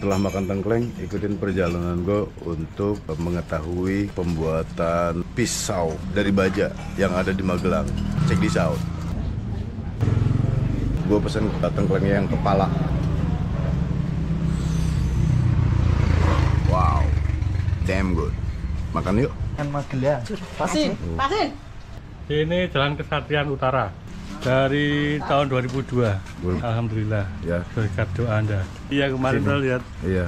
Setelah makan tengkleng, ikutin perjalanan gue untuk mengetahui pembuatan pisau dari baja yang ada di Magelang. Check this out. Gue pesen tengklengnya yang kepala. Wow, damn good. Makan yuk. Kan Magelang. Pasin. Ini Jalan Kesatria Utara dari tahun 2002. Alhamdulillah. Ya. Berkat doa Anda. Iya, kemarin saya lihat. Iya.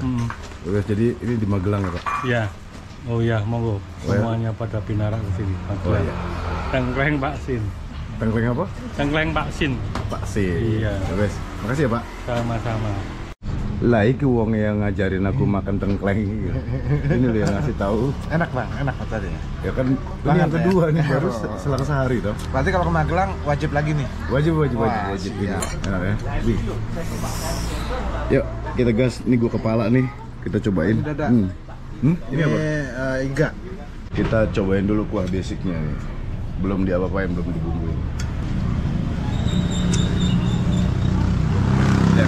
Jadi ini di Magelang ya, Pak? Iya. Oh iya, monggo. Oh, ya? Semuanya pada pinarak ke sini. Oh iya. Tengkleng Pak Sin. Tengkleng apa? Tengkleng Pak Sin. Pak Sin. Iya. Wes, makasih ya, Pak. Sama-sama. Lah iki wong yang ngajarin aku makan tengkleng iki. Ini loh yang ngasih tahu. Enak bang, enak tadi. Ya kan ini Banget yang kedua ya? nih, baru selang sehari toh. Berarti kalau ke Magelang wajib lagi nih. Wajib Wah, ini. siap. Enak ya. Wih. Yuk, kita gas. Ini gua kepala nih. Kita cobain. Ini dada. Ini apa? Iga. Kita cobain dulu kuah basicnya nih. Belum diapa-apain, belum dibumbuin. Ya.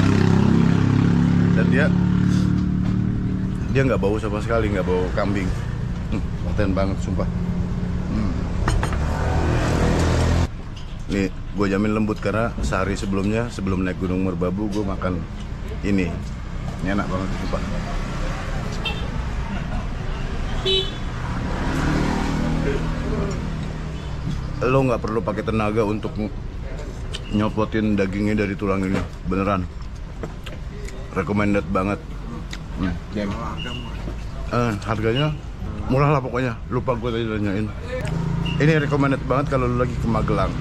Dan dia nggak bau sama sekali, nggak bau kambing. Konten banget sumpah. Nih gue jamin lembut karena sehari sebelumnya, sebelum naik Gunung Merbabu, gue makan ini enak banget sumpah. Lo nggak perlu pakai tenaga untuk nyopotin dagingnya dari tulang ini, beneran. Recommended banget. Harganya murah lah pokoknya. Lupa gue tadi nanyain. Ini recommended banget kalau lu lagi ke Magelang.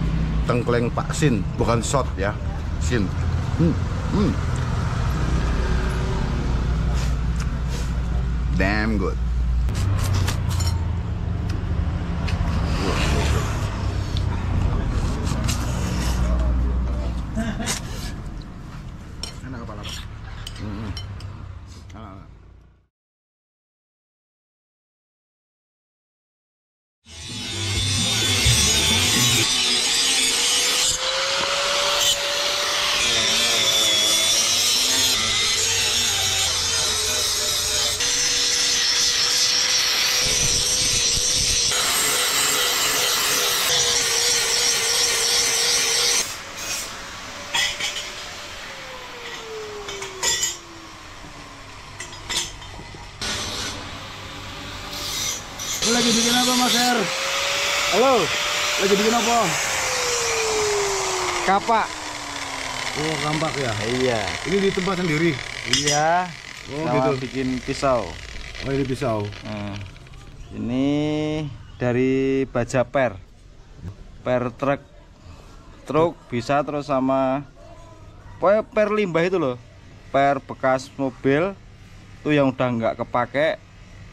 Tengkleng Pak Sin, bukan shot ya, Sin. Damn good. Enak kepala bang. Lu lagi bikin apa, Mas Her? Halo, Lagi bikin apa? kapak. Oh, kampak ya. Iya. Ini di tempat sendiri. Iya. Oh, Sama gitu. bikin pisau. Oh, ini pisau. Ini dari baja per truk bisa, terus sama pokoknya per limbah itu loh, per bekas mobil tuh yang udah nggak kepake.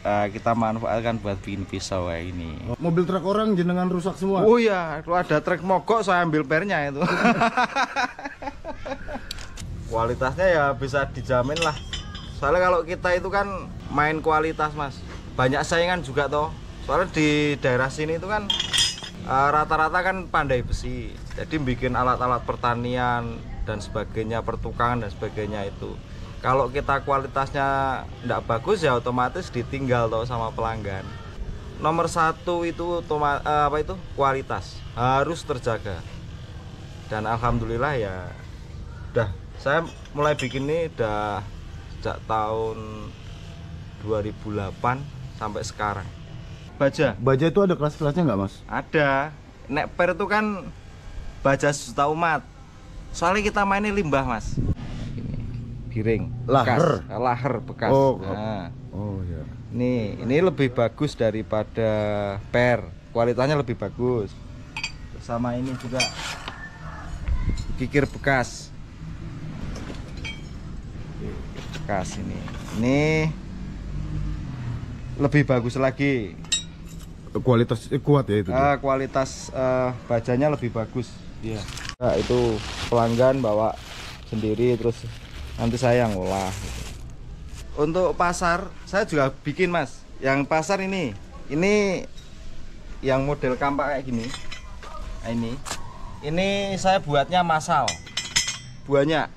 Kita manfaatkan buat bikin pisau kayak ini. Mobil truk orang jenengan rusak semua. Oh iya, itu ada truk mogok, saya ambil pernya itu. Kualitasnya ya bisa dijamin lah. Soalnya kalau kita itu kan main kualitas mas, banyak saingan juga toh. Soalnya di daerah sini itu kan rata-rata kan pandai besi. Jadi bikin alat-alat pertanian dan sebagainya, pertukangan dan sebagainya itu. Kalau kita kualitasnya tidak bagus ya otomatis ditinggal toh sama pelanggan. Nomor satu itu kualitas harus terjaga. Dan alhamdulillah ya udah, saya mulai bikin ini udah sejak tahun 2008 sampai sekarang. Baja itu ada kelas-kelasnya nggak, Mas? Ada. Nek per itu kan baja sejuta umat. Soalnya kita mainnya limbah mas. Piring Laher. Laher bekas. Oh, nah, oh ya. ini lebih bagus daripada per, kualitasnya lebih bagus. Sama ini juga kikir bekas ini lebih bagus lagi. Kualitas kuat ya itu. Kualitas bajanya lebih bagus. Iya. Nah, itu pelanggan bawa sendiri, terus nanti saya yang olah. Untuk pasar saya juga bikin mas. Yang pasar ini yang model kampak kayak gini. Nah, ini saya buatnya massal. Buahnya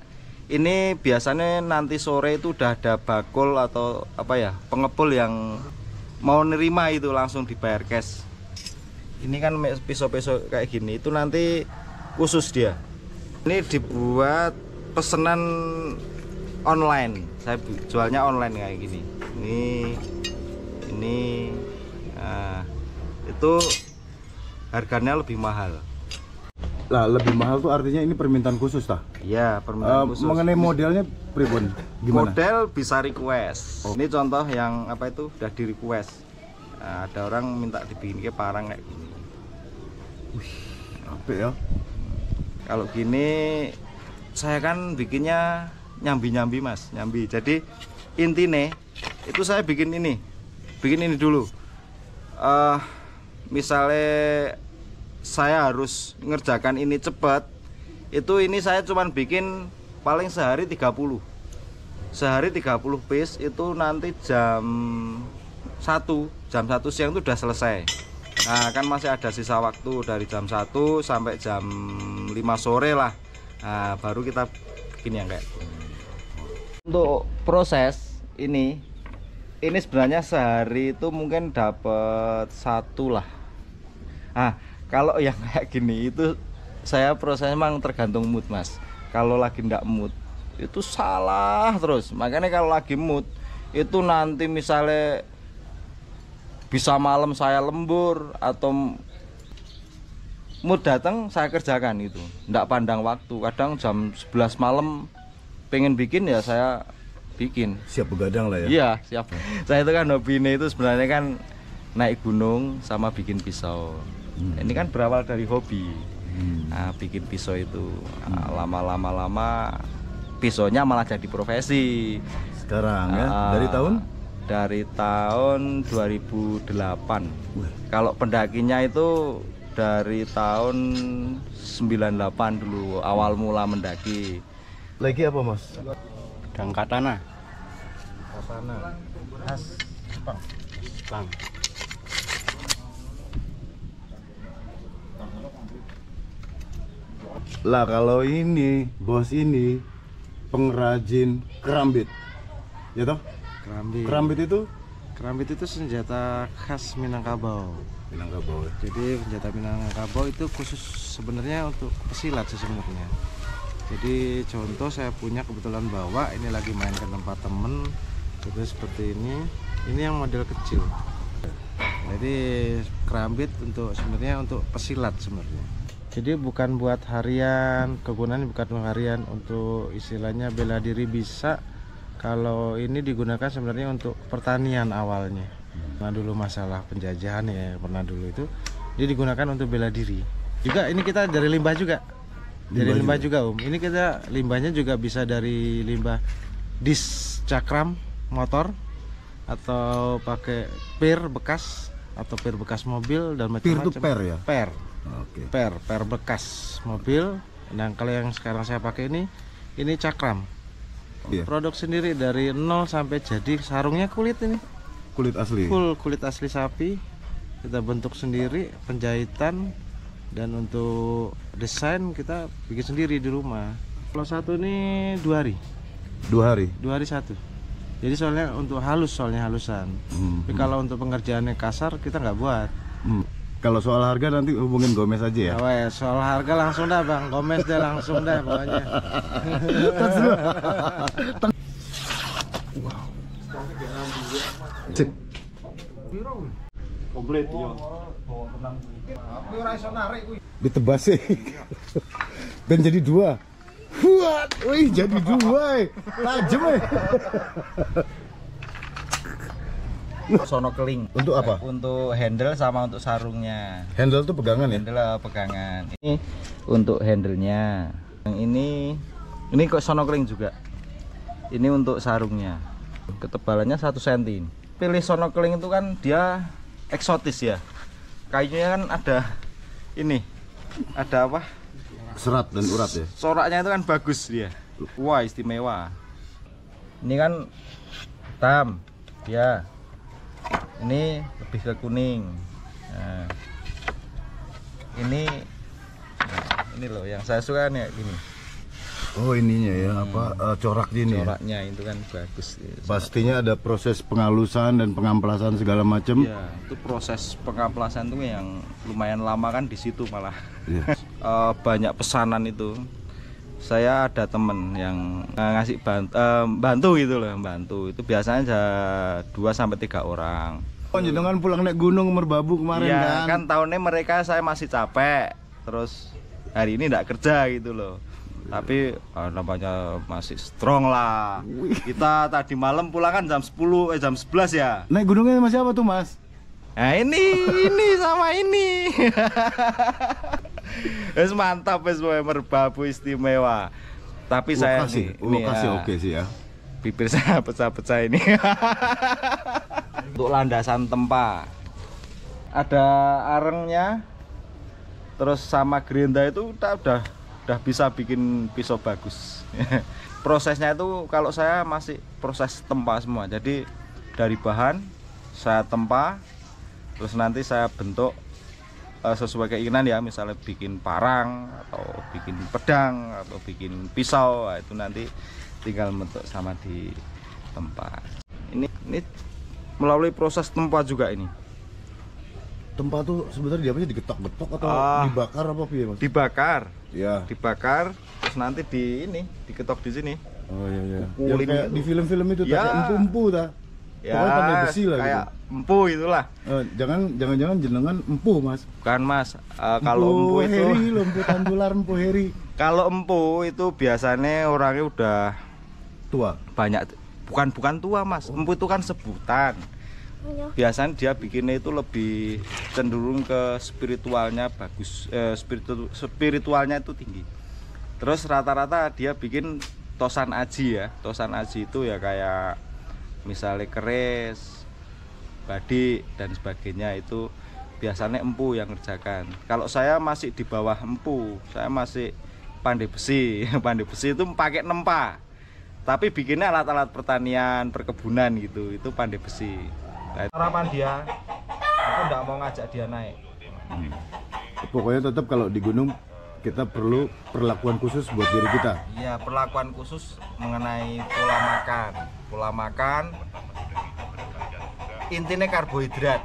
Ini biasanya nanti sore itu udah ada bakul atau apa ya, pengepul yang mau nerima itu langsung dibayar cash. Ini kan pisau-pisau kayak gini itu nanti khusus dia. Ini dibuat pesanan online. Saya jualnya online kayak gini. Ini nah, itu harganya lebih mahal. Lah lebih mahal tuh artinya ini permintaan khusus tah? Iya, permintaan khusus. Mengenai modelnya pribon gimana? Model bisa request. Ini contoh yang apa itu udah di request. Nah, ada orang minta dibikin ke parang kayak gini. Apik ya. Kalau gini saya kan bikinnya nyambi-nyambi Mas, nyambi. Jadi intinya itu saya bikin ini dulu. Misalnya saya harus ngerjakan ini cepat, itu ini saya cuman bikin paling sehari 30 piece. Itu nanti jam 1 siang itu udah selesai. Nah kan masih ada sisa waktu dari jam 1 sampai jam 5 sore lah. Nah baru kita bikin yang kayak gini. Untuk proses ini sebenarnya sehari itu mungkin dapat 1 lah. Nah kalau yang kayak gini itu saya prosesnya memang tergantung mood Mas. Kalau lagi ndak mood itu salah terus. Makanya kalau lagi mood itu nanti misalnya bisa malam saya lembur atau mood datang saya kerjakan itu. Ndak pandang waktu. Kadang jam 11 malam pengen bikin ya saya bikin. Siap begadang lah ya. Iya siap. Saya itu kan hobinya itu sebenarnya kan naik gunung sama bikin pisau. Ini kan berawal dari hobi. Nah, bikin pisau itu lama-lama pisaunya malah jadi profesi. Sekarang ya. Dari tahun 2008. Kalau pendakinya itu dari tahun 98 dulu awal mula mendaki. Lagi apa Mas? Pedang katana. Khas Jepang. Jepang. Lah kalau ini bos ini pengrajin kerambit, ya toh? Kerambit itu senjata khas Minangkabau. Minangkabau. Jadi senjata Minangkabau itu khusus sebenarnya untuk pesilat sebenarnya. Jadi contoh saya punya kebetulan bawa ini lagi main ke tempat temen, itu seperti ini. Ini yang model kecil. Jadi kerambit untuk sebenarnya untuk pesilat sebenarnya. Jadi bukan buat harian, kegunaannya bukan harian, untuk istilahnya bela diri bisa. Kalau ini digunakan sebenarnya untuk pertanian awalnya. Nah dulu masalah penjajahan ya, pernah dulu itu dia digunakan untuk bela diri. Juga ini kita dari limbah juga. Dari limbah juga Om. Ini kita limbahnya juga bisa dari limbah dis cakram motor atau pakai pir bekas atau pir bekas mobil dan macam-macam. Pir itu per ya? Per. Oke. Per bekas mobil. Nah kalau yang sekarang saya pakai ini cakram. Iya. Produk sendiri dari nol sampai jadi. Sarungnya kulit ini. Kulit asli. Full kulit asli sapi. Kita bentuk sendiri, penjahitan, dan untuk desain kita bikin sendiri di rumah. Kalau satu ini 2 hari. 2 hari. 2 hari satu. Jadi soalnya untuk soalnya halusan. Tapi kalau untuk pengerjaannya kasar kita nggak buat. Kalau soal harga nanti hubungin Gomez aja ya. Ya, soal harga langsung dah Bang, Gomez deh langsung dah pokoknya. Cek. Komplit yo. Ditebas sih. Ben jadi 2. Wah, wih jadi 2. Tajem Sono keling. Untuk apa? Untuk handle sama untuk sarungnya. Handle tuh pegangan ya? Handle pegangan. Ini untuk handlenya. Yang ini kok sono keling juga. Ini untuk sarungnya. Ketebalannya 1 cm. Pilih sono keling itu kan dia eksotis ya. Kayunya kan ada ini. Ada apa? Serat dan urat ya. Coraknya itu kan bagus dia. Wah, istimewa. Ini kan hitam. Ya. Ini lebih ke kuning. Nah, ini loh yang saya suka nih gini. Oh ininya ya, coraknya ini ya? Coraknya itu kan bagus. Pastinya ada proses pengalusan dan pengamplasan segala macam. Ya, itu proses pengamplasan tuh yang lumayan lama kan di situ malah. Iya. Banyak pesanan itu. Saya ada temen yang ngasih bantu gitu loh, bantu. Itu biasanya 2-3 orang. Oh, jenengan pulang naik gunung Merbabu kemarin Ya, kan? kan tahunnya mereka saya masih capek. Terus hari ini enggak kerja gitu loh. Tapi namanya masih strong lah. Kita tadi malam pulang kan jam 11 ya. Naik gunungnya sama siapa tuh Mas? Nah ini sama ini. Wes mantap wes Merbabu istimewa. Tapi saya lokasi oke sih ya. Bibir saya pecah-pecah ini. Untuk landasan tempa ada arengnya. Terus sama gerinda itu udah bisa bikin pisau bagus. Prosesnya itu kalau saya masih proses tempa semua. Jadi dari bahan saya tempa, terus nanti saya bentuk sesuai keinginan ya, misalnya bikin parang atau bikin pedang atau bikin pisau. Nah, itu nanti tinggal bentuk sama di tempa. Ini melalui proses tempa juga ini. Tempat tuh sebenarnya dia digetok-getok atau dibakar apa piye Mas? Dibakar. Ya. Dibakar terus nanti diketok di sini. Oh iya iya. Pukulin Yang kayak gitu. di film-film itu Ya. kayak empu-empu ta. Ya, Pokoknya pandai besi lah kayak gitu. empu itulah. Jangan jenengan empu Mas. Bukan Mas, kalau empu itu heri loh, empu tandular, empu heri. kalau empu itu biasanya orangnya udah Tua. banyak, bukan tua Mas. Empu itu kan sebutan. Biasanya dia bikinnya itu lebih cenderung ke spiritualnya bagus, spiritualnya itu tinggi. Terus rata-rata dia bikin tosan aji ya. Tosan aji itu ya kayak misalnya keris, badik dan sebagainya, itu biasanya empu yang ngerjakan. Kalau saya masih di bawah empu, saya masih pandai besi. Pandai besi itu pakai nempa, tapi bikinnya alat-alat pertanian, perkebunan gitu, itu pandai besi. Nah, harapan dia, aku nggak mau ngajak dia naik. Pokoknya tetap kalau di gunung kita perlu perlakuan khusus buat diri kita. Iya, perlakuan khusus mengenai pola makan. Pola makan intinya karbohidrat.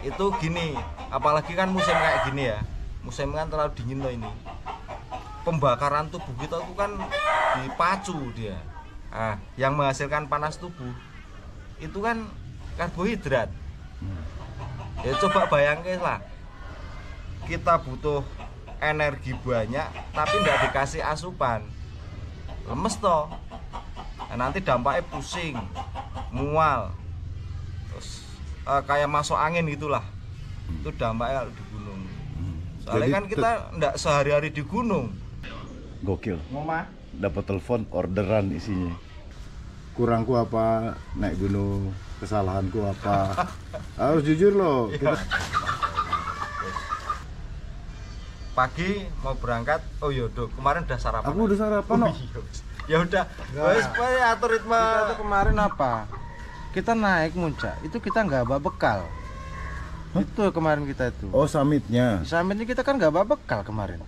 Itu gini, apalagi kan musim kayak gini ya. Musim kan terlalu dingin loh ini. Pembakaran tubuh kita itu kan dipacu dia. Nah, yang menghasilkan panas tubuh itu kan karbohidrat. Ya coba bayangin lah, kita butuh energi banyak tapi tidak dikasih asupan, lemes toh. Nah, nanti dampaknya pusing, mual, terus kayak masuk angin gitulah. Itu dampaknya kalau di gunung. Soalnya Jadi kan kita tidak sehari-hari di gunung. Gokil. Ngomah. Dapat telepon orderan isinya. Kurangku apa naik gunung, kesalahanku apa. Harus jujur loh. Kita... Pagi mau berangkat, oh yaudah kemarin udah sarapan. Aku udah sarapan no. Ya udah, wes atur ritme. Kita tuh kemarin apa? Kita naik muncak, itu kita nggak bawa bekal. Itu kemarin kita itu. Oh summitnya. Di summitnya kita kan nggak bawa bekal kemarin.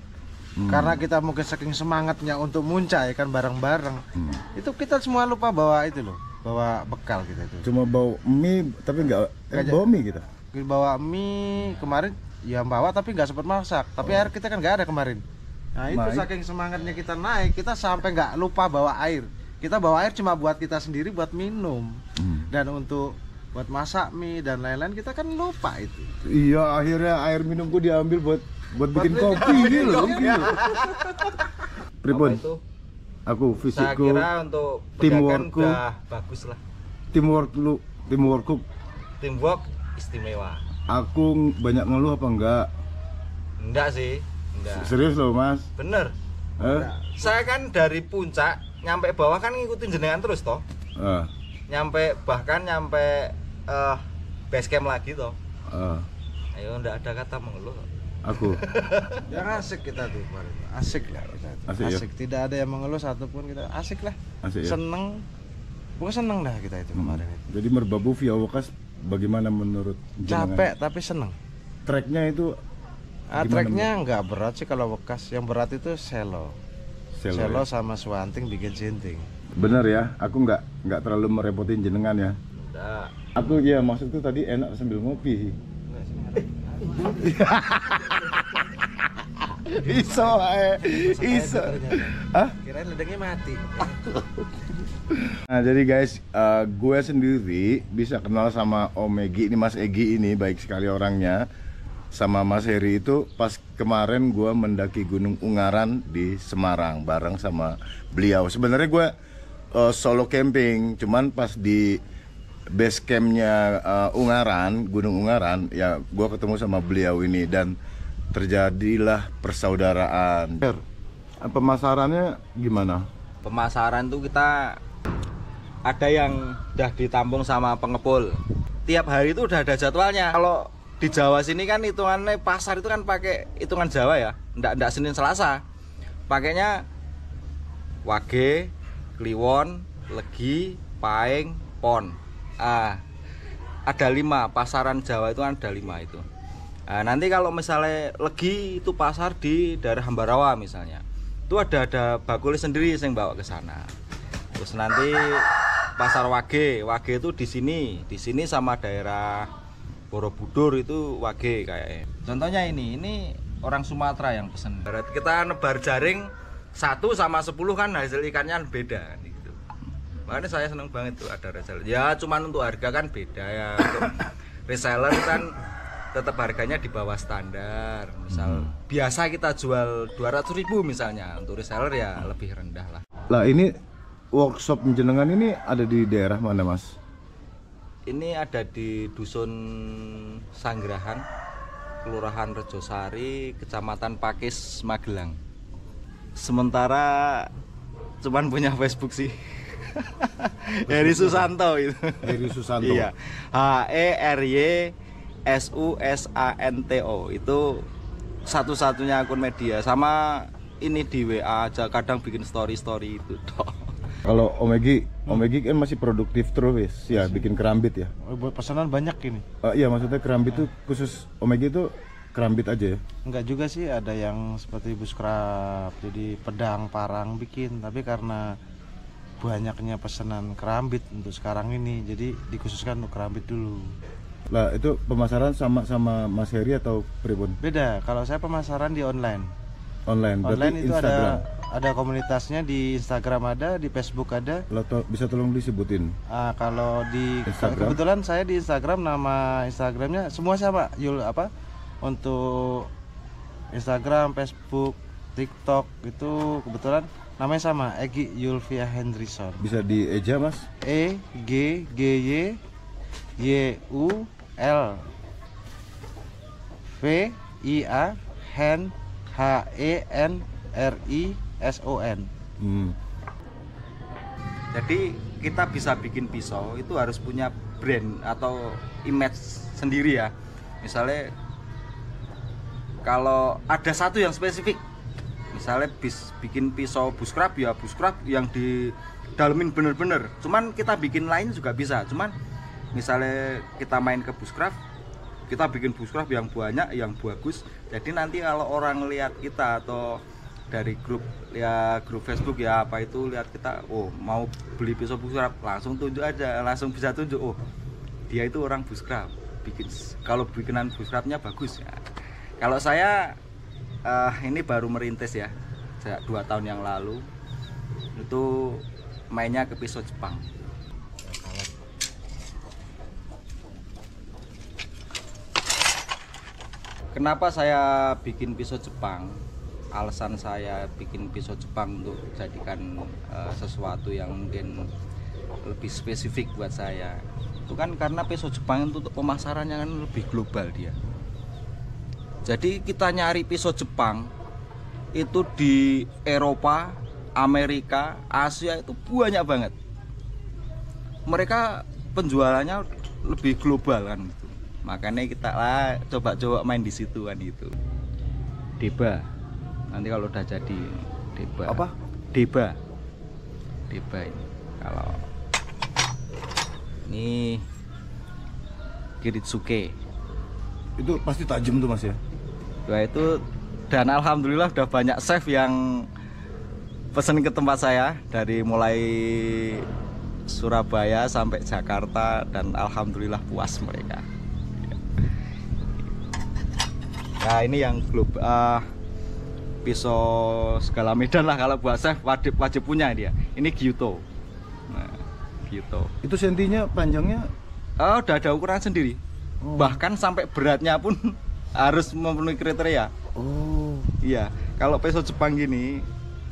Karena kita mungkin saking semangatnya untuk muncak ya kan bareng-bareng. Itu kita semua lupa bawa itu loh, bawa bekal kita itu. Cuma bawa mie tapi nggak bawa mie kita. Bawa mie kemarin ya bawa tapi nggak sempat masak. Tapi air kita kan nggak ada kemarin. Nah itu saking semangatnya kita naik, kita sampai nggak lupa bawa air. Kita bawa air cuma buat kita sendiri buat minum. Dan untuk buat masak mie dan lain-lain kita kan lupa itu. Iya, akhirnya air minumku diambil buat bikin kopi gitu loh. Pripun? Aku Saya fisikku, kira untuk teamworkku udah bagus lah. teamworkku. Teamwork istimewa. Aku banyak ngeluh apa enggak? Enggak sih, enggak. Serius loh Mas. Bener. Saya kan dari puncak nyampe bawah kan ngikutin jenengan terus toh. Bahkan nyampe base camp lagi toh. Ayo enggak ada kata mengeluh. Aku. Yang asik kita tuh kemarin. Asik lah kita tuh. Asik, ya? Tidak ada yang mengeluh satupun, kita asik lah. Asik, ya? Seneng. Pokoknya seneng dah kita itu kemarin itu. Jadi Merbabu via Wokas bagaimana menurut jenengan? Capek tapi seneng. Treknya itu Treknya nggak berat sih kalau Wokas. Yang berat itu selo. Selo sama suanting bikin sinting. Bener ya, aku nggak terlalu merepotin jenengan ya. Nah, Aku ya maksudku tadi enak sambil ngopi. Iso iso. Hah? Kirain ledengnya mati. Nah jadi guys, gue sendiri bisa kenal sama Om Egi ini, Mas Egi ini baik sekali orangnya. Sama Mas Heri itu pas kemarin gue mendaki Gunung Ungaran di Semarang bareng sama beliau. Sebenarnya gue solo camping, cuman pas di base campnya Ungaran, Gunung Ungaran, ya gue ketemu sama beliau ini dan terjadilah persaudaraan. Pemasarannya gimana? pemasaran tuh kita ada yang udah ditampung sama pengepul. Tiap hari itu udah ada jadwalnya. Kalau di Jawa sini kan hitungannya pasar itu kan pakai hitungan Jawa ya, ndak Senin Selasa. Pakainya Wage, Kliwon, Legi, Paing, Pon. Ada 5 pasaran Jawa itu kan ada 5 itu. Nanti kalau misalnya Legi itu pasar di daerah Hambarawa misalnya, itu ada bakuli sendiri yang bawa ke sana. Terus nanti pasar Wage itu di sini sama daerah Borobudur itu Wage kayaknya. Contohnya ini orang Sumatera yang pesen. Kita nebar jaring 1 sama 10 kan hasil ikannya beda kan gitu. Makanya saya seneng banget tuh ada reseller. Ya cuman untuk harga kan beda ya. Untuk reseller kan tetap harganya di bawah standar. Misal biasa kita jual 200.000 misalnya, untuk reseller ya lebih rendah lah. Lah ini workshop jenengan ini ada di daerah mana Mas? Ini ada di Dusun Sanggrahan, Kelurahan Rejosari, Kecamatan Pakis, Magelang. Sementara cuman punya Facebook sih. Heri Susanto itu. Heri Susanto. Iya. HERYSUSANTO itu satu-satunya akun media. Sama ini di WA aja kadang bikin story itu toh. Kalau Om Egi kan masih produktif terus ya, bikin kerambit ya. Buat pesanan banyak ini. Iya maksudnya kerambit tuh khusus Om Egi itu kerambit aja ya? Enggak juga sih, ada yang seperti bushcraft, jadi pedang, parang bikin. Tapi karena banyaknya pesanan kerambit untuk sekarang ini, jadi dikhususkan untuk kerambit dulu. Lah itu pemasaran sama Mas Heri atau pribun? Beda, kalau saya pemasaran di online. Online Online itu Instagram. ada komunitasnya, di Instagram ada, di Facebook ada. Bisa tolong disebutin? Kalau di Instagram? kebetulan saya di Instagram, nama Instagramnya semua sama untuk Instagram, Facebook, TikTok itu kebetulan namanya sama, Egi Yulvia Hendrison. Bisa dieja Mas? EGGYULVIA HENRISON. Jadi kita bisa bikin pisau itu harus punya brand atau image sendiri ya. Misalnya kalau ada satu yang spesifik, misalnya bikin pisau bushcraft ya bushcraft yang didalemin bener-bener. Cuman kita bikin lain juga bisa. Cuman misalnya kita main ke bushcraft, kita bikin bushcraft yang banyak, yang bagus. Jadi nanti kalau orang lihat kita atau dari grup Facebook ya apa itu, lihat kita, oh mau beli pisau bushcraft, langsung tunjuk aja, langsung bisa tunjuk, oh dia itu orang bushcraft, kalau bikinan bushcraftnya bagus ya. Kalau saya ini baru merintis ya, 2 tahun yang lalu itu mainnya ke pisau Jepang. Kenapa saya bikin pisau Jepang? Alasan saya bikin pisau Jepang untuk jadikan sesuatu yang mungkin lebih spesifik buat saya. Itu kan karena pisau Jepang itu untuk pemasarannya kan lebih global dia. Jadi kita nyari pisau Jepang itu di Eropa, Amerika, Asia itu banyak banget. Mereka penjualannya lebih global kan gitu. Makanya kita coba main di situ kan itu. Deba. Nanti kalau udah jadi deba. Apa? Deba ini. Kalau ini Kiritsuke. Itu pasti tajam tuh Mas ya? Itu dan alhamdulillah udah banyak chef yang pesen ke tempat saya dari mulai Surabaya sampai Jakarta dan alhamdulillah puas mereka. Nah ini yang pisau segala medan lah, kalau buat saya wajib punya dia. Ini Gyuto. Nah, Gyuto. Itu sentinya panjangnya Udah ada ukuran sendiri. Bahkan sampai beratnya pun harus memenuhi kriteria. oh. Iya, kalau pisau Jepang gini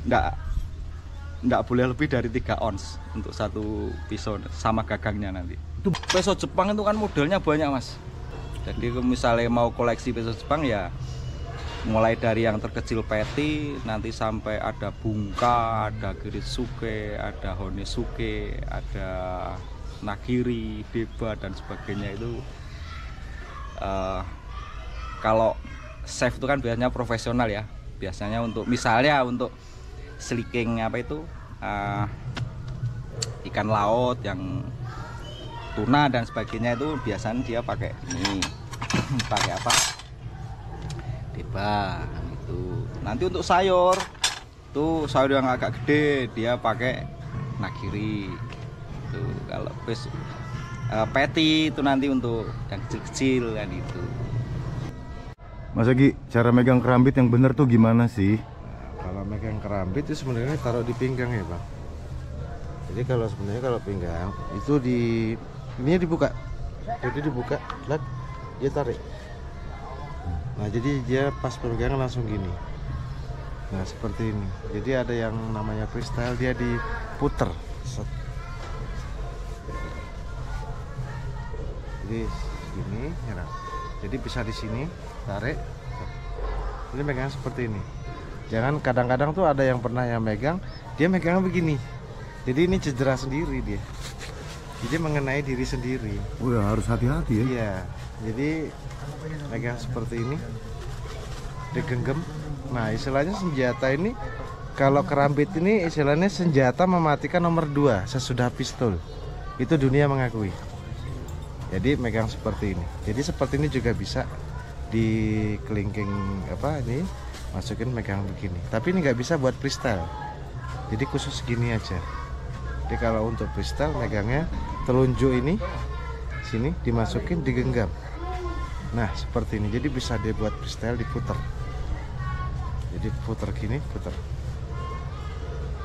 nggak boleh lebih dari 3 ons untuk satu pisau sama gagangnya nanti. Itu pisau Jepang itu kan modelnya banyak mas. Jadi kalau misalnya mau koleksi pisau Jepang ya mulai dari yang terkecil peti, nanti sampai ada bungka, ada Giritsuke, ada Honesuke, ada Nagiri, Deba dan sebagainya itu. Kalau chef itu kan biasanya profesional ya. Biasanya untuk misalnya untuk sliking apa itu ikan laut yang tuna dan sebagainya itu biasanya dia pakai ini. Pakai apa? Deba itu. Nanti untuk sayur tuh sayur yang agak gede dia pakai Nagiri. Tuh kalau peti itu nanti untuk yang kecil-kecil kan itu. Mas Egi, cara megang kerambit yang bener tuh gimana sih? Kalau megang kerambit itu sebenarnya taruh di pinggang ya bang. Jadi kalau pinggang itu ini dibuka, jadi dibuka, lihat dia tarik. Nah jadi dia pas pegangan langsung gini. Nah seperti ini. Jadi ada yang namanya freestyle, dia diputer. Set. Jadi gini, ya. Jadi bisa di sini tarik. Ini megang seperti ini. Jangan kadang-kadang tuh ada yang pernah yang megang, dia megangnya begini. Jadi ini cedera sendiri dia. Jadi mengenai diri sendiri. Udah harus hati-hati ya. Iya. Jadi megang seperti ini, digenggam. Nah istilahnya senjata ini, kalau kerambit ini istilahnya senjata mematikan nomor 2 sesudah pistol. Itu dunia mengakui. Jadi megang seperti ini. Jadi seperti ini juga bisa di kelingking apa ini, masukin megang begini. Tapi ini nggak bisa buat freestyle. Jadi khusus gini aja. Jadi kalau untuk freestyle megangnya telunjuk ini sini dimasukin, digenggam. Nah seperti ini. Jadi bisa dibuat freestyle, diputer. Jadi puter gini, puter.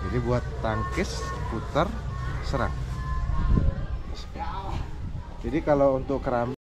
Jadi buat tangkis, puter, serang. Jadi kalau untuk keramik